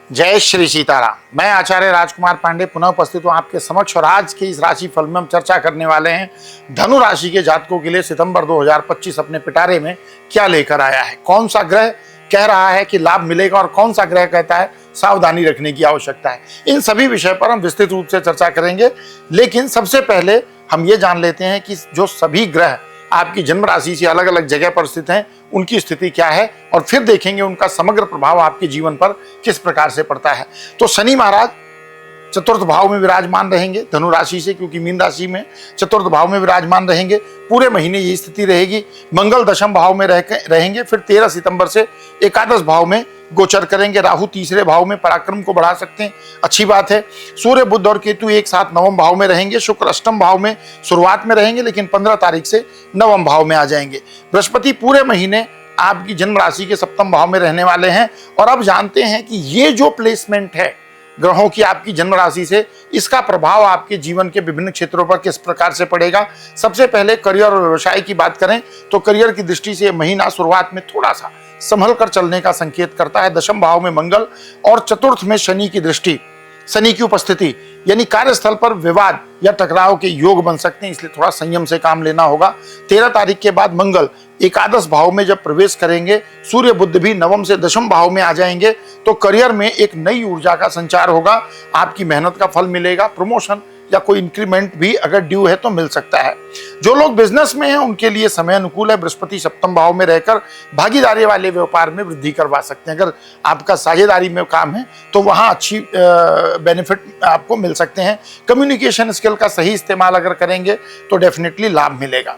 जय श्री सीताराम। मैं आचार्य राजकुमार पांडे पुनः उपस्थित हूँ आपके समक्ष और आज की इस राशि फल में हम चर्चा करने वाले हैं धनु राशि के जातकों के लिए सितंबर 2025 अपने पिटारे में क्या लेकर आया है। कौन सा ग्रह कह रहा है कि लाभ मिलेगा और कौन सा ग्रह कहता है सावधानी रखने की आवश्यकता है। इन सभी विषय पर हम विस्तृत रूप से चर्चा करेंगे, लेकिन सबसे पहले हम ये जान लेते हैं कि जो सभी ग्रह आपकी जन्म राशि से अलग अलग जगह पर स्थित हैं उनकी स्थिति क्या है और फिर देखेंगे उनका समग्र प्रभाव आपके जीवन पर किस प्रकार से पड़ता है। तो शनि महाराज चतुर्थ भाव में विराजमान रहेंगे धनु राशि से, क्योंकि मीन राशि में चतुर्थ भाव में विराजमान रहेंगे। पूरे महीने ये स्थिति रहेगी। मंगल दशम भाव में रहेंगे, फिर 13 सितंबर से एकादश भाव में गोचर करेंगे। राहु तीसरे भाव में पराक्रम को बढ़ा सकते हैं, अच्छी बात है। सूर्य बुध और केतु एक साथ नवम भाव में रहेंगे। शुक्र अष्टम भाव में शुरुआत में रहेंगे, लेकिन 15 तारीख से नवम भाव में आ जाएंगे। बृहस्पति पूरे महीने आपकी जन्म राशि के सप्तम भाव में रहने वाले हैं। और अब जानते हैं कि ये जो प्लेसमेंट है ग्रहों की आपकी जन्म राशि से, इसका प्रभाव आपके जीवन के विभिन्न क्षेत्रों पर किस प्रकार से पड़ेगा। सबसे पहले करियर और व्यवसाय की बात करें तो करियर की दृष्टि से महीना शुरुआत में थोड़ा सा संभल कर चलने का संकेत करता है। दशम भाव में मंगल और चतुर्थ में शनि की दृष्टि, शनि की उपस्थिति, यानी कार्यस्थल पर विवाद या टकराव के योग बन सकते हैं, इसलिए थोड़ा संयम से काम लेना होगा। 13 तारीख के बाद मंगल एकादश भाव में जब प्रवेश करेंगे, सूर्य बुध भी नवम से दशम भाव में आ जाएंगे, तो करियर में एक नई ऊर्जा का संचार होगा। आपकी मेहनत का फल मिलेगा। प्रमोशन या कोई इंक्रीमेंट भी अगर ड्यू है तो मिल सकता है। जो लोग बिजनेस में हैं उनके लिए समय अनुकूल है। बृहस्पति सप्तम भाव में रहकर भागीदारी वाले व्यापार में वृद्धि करवा सकते हैं। अगर आपका साझेदारी में काम है तो वहां अच्छी बेनिफिट आपको मिल सकते हैं। कम्युनिकेशन स्किल का सही इस्तेमाल अगर करेंगे तो डेफिनेटली लाभ मिलेगा।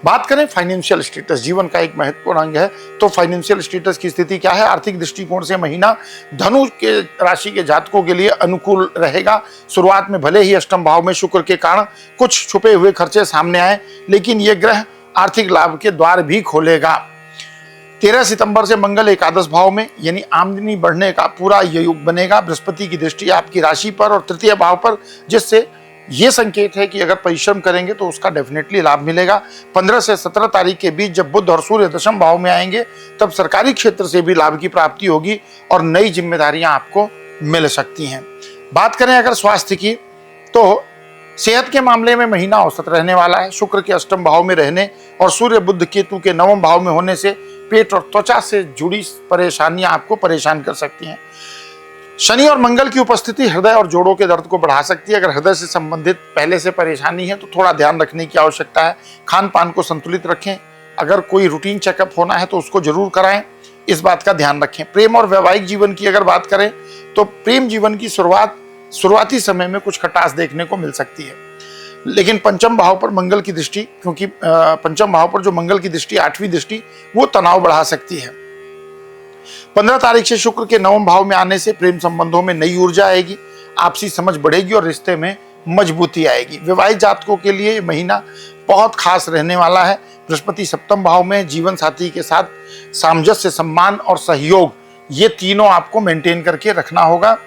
बात करें फाइनेंशियल स्टेटस, जीवन का एक महत्वपूर्ण अंग है, तो फाइनेंशियल स्टेटस की स्थिति क्या है। आर्थिक दृष्टिकोण से महीना धनु के राशि के जातकों के लिए अनुकूल रहेगा। शुरुआत में भले ही अष्टम भाव में शुक्र के कारण कुछ छुपे हुए खर्चे सामने आए, लेकिन यह ग्रह आर्थिक लाभ के द्वार भी खोलेगा। 13 सितंबर से मंगल एकादश भाव में, यानी आमदनी बढ़ने का पूरा योग बनेगा। बृहस्पति की दृष्टि आपकी राशि पर और तृतीय भाव पर, जिससे ये संकेत है कि अगर परिश्रम करेंगे तो उसका डेफिनेटली लाभ मिलेगा। 15 से 17 तारीख के बीच जब बुध और सूर्य दशम भाव में आएंगे तब सरकारी क्षेत्र से भी लाभ की प्राप्ति होगी और नई जिम्मेदारियां आपको मिल सकती हैं। बात करें अगर स्वास्थ्य की, तो सेहत के मामले में महीना औसत रहने वाला है। शुक्र के अष्टम भाव में रहने और सूर्य बुध केतु के नवम भाव में होने से पेट और त्वचा से जुड़ी परेशानियां आपको परेशान कर सकती हैं। शनि और मंगल की उपस्थिति हृदय और जोड़ों के दर्द को बढ़ा सकती है। अगर हृदय से संबंधित पहले से परेशानी है तो थोड़ा ध्यान रखने की आवश्यकता है। खान पान को संतुलित रखें। अगर कोई रूटीन चेकअप होना है तो उसको जरूर कराएं, इस बात का ध्यान रखें। प्रेम और वैवाहिक जीवन की अगर बात करें तो प्रेम जीवन की शुरुआती समय में कुछ खटास देखने को मिल सकती है, लेकिन पंचम भाव पर मंगल की दृष्टि, क्योंकि पंचम भाव पर जो मंगल की दृष्टि, आठवीं दृष्टि, वो तनाव बढ़ा सकती है। 15 तारीख से शुक्र के नवम भाव में आने से प्रेम संबंधों में नई ऊर्जा आएगी, आपसी समझ बढ़ेगी और रिश्ते में मजबूती आएगी। विवाहित जातकों के लिए महीना बहुत खास रहने वाला है। बृहस्पति सप्तम भाव में जीवन साथी के साथ सामंजस्य, सम्मान और सहयोग, ये तीनों आपको मेंटेन करके रखना होगा।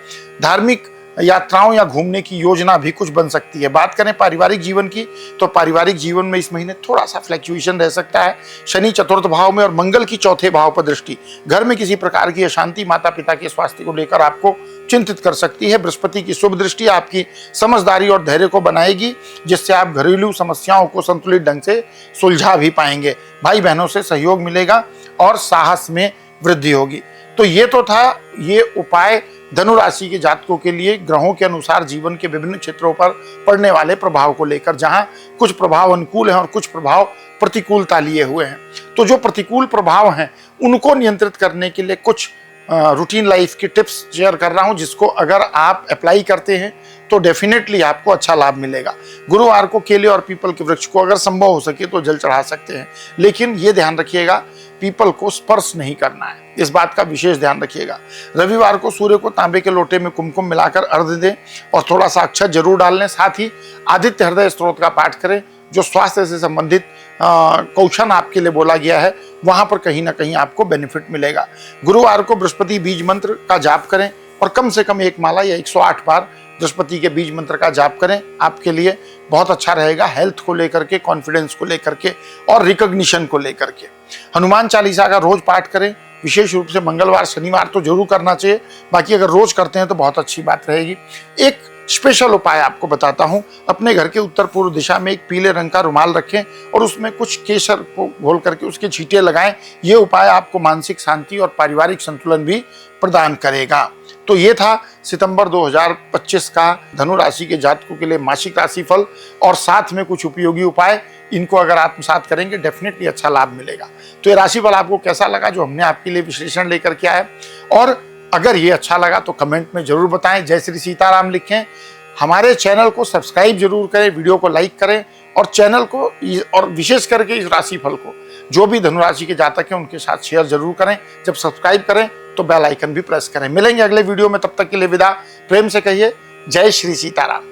धार्मिक यात्राओं या घूमने की योजना भी कुछ बन सकती है। बात करें पारिवारिक जीवन की, तो पारिवारिक जीवन में इस महीने थोड़ा सा फ्लक्चुएशन रह सकता है। शनि चतुर्थ भाव में और मंगल की चौथे भाव पर दृष्टि घर में किसी प्रकार की अशांति, माता पिता के स्वास्थ्य को लेकर आपको चिंतित कर सकती है। बृहस्पति की शुभ दृष्टि आपकी समझदारी और धैर्य को बनाएगी, जिससे आप घरेलू समस्याओं को संतुलित ढंग से सुलझा भी पाएंगे। भाई बहनों से सहयोग मिलेगा और साहस में वृद्धि होगी। तो ये तो था ये उपाय धनु राशि के जातकों के लिए ग्रहों के अनुसार जीवन के विभिन्न क्षेत्रों पर पड़ने वाले प्रभाव को लेकर, जहां कुछ प्रभाव अनुकूल हैं और कुछ प्रभाव प्रतिकूलता लिए हुए हैं। तो जो प्रतिकूल प्रभाव हैं उनको नियंत्रित करने के लिए कुछ रूटीन लाइफ की टिप्स शेयर कर रहा हूं, जिसको अगर आप अप्लाई करते हैं तो डेफिनेटली आपको अच्छा लाभ मिलेगा। गुरुवार को केले और पीपल के वृक्ष को अगर संभव हो सके तो जल चढ़ा सकते हैं, लेकिन ये ध्यान रखिएगा पीपल को स्पर्श नहीं करना है, इस बात का विशेष ध्यान रखिएगा। रविवार को सूर्य को तांबे के लोटे में कुमकुम मिलाकर अर्घ्य दें और थोड़ा सा अक्षत जरूर डाल लें। साथ ही आदित्य हृदय स्तोत्र का पाठ करें। जो स्वास्थ्य से संबंधित कौशन आपके लिए बोला गया है वहां पर कहीं ना कहीं आपको बेनिफिट मिलेगा। गुरुवार को बृहस्पति बीज मंत्र का जाप करें और कम से कम एक माला या 108 बार बृहस्पति के बीज मंत्र का जाप करें, आपके लिए बहुत अच्छा रहेगा। हेल्थ को लेकर के, कॉन्फिडेंस को लेकर के और रिकॉग्निशन को लेकर के। हनुमान चालीसा का रोज पाठ करें विशेष रूप से मंगलवार शनिवार तो जरूर करना चाहिए, बाकी अगर रोज करते हैं तो बहुत अच्छी बात रहेगी। एक स्पेशल उपाय आपको बताता हूं। अपने घर के उत्तर पूर्व दिशा में एक पीले रंग का रुमाल रखें और उसमें कुछ केसर को घोल करके उसके छींटे लगाएं। ये उपाय आपको मानसिक शांति और पारिवारिक संतुलन भी प्रदान करेगा। तो ये था सितंबर 2025 का धनु राशि के जातकों के लिए मासिक राशिफल और साथ में कुछ उपयोगी उपाय। इनको अगर आत्मसात करेंगे डेफिनेटली अच्छा लाभ मिलेगा। तो ये राशिफल आपको कैसा लगा जो हमने आपके लिए विश्लेषण लेकर के आए, और अगर ये अच्छा लगा तो कमेंट में जरूर बताएं, जय श्री सीताराम लिखें। हमारे चैनल को सब्सक्राइब जरूर करें, वीडियो को लाइक करें और चैनल को और विशेष करके इस राशिफल को जो भी धनुराशि के जातक हैं उनके साथ शेयर जरूर करें। जब सब्सक्राइब करें तो बेल आइकन भी प्रेस करें। मिलेंगे अगले वीडियो में, तब तक के लिए विदा। प्रेम से कहिए जय श्री सीताराम।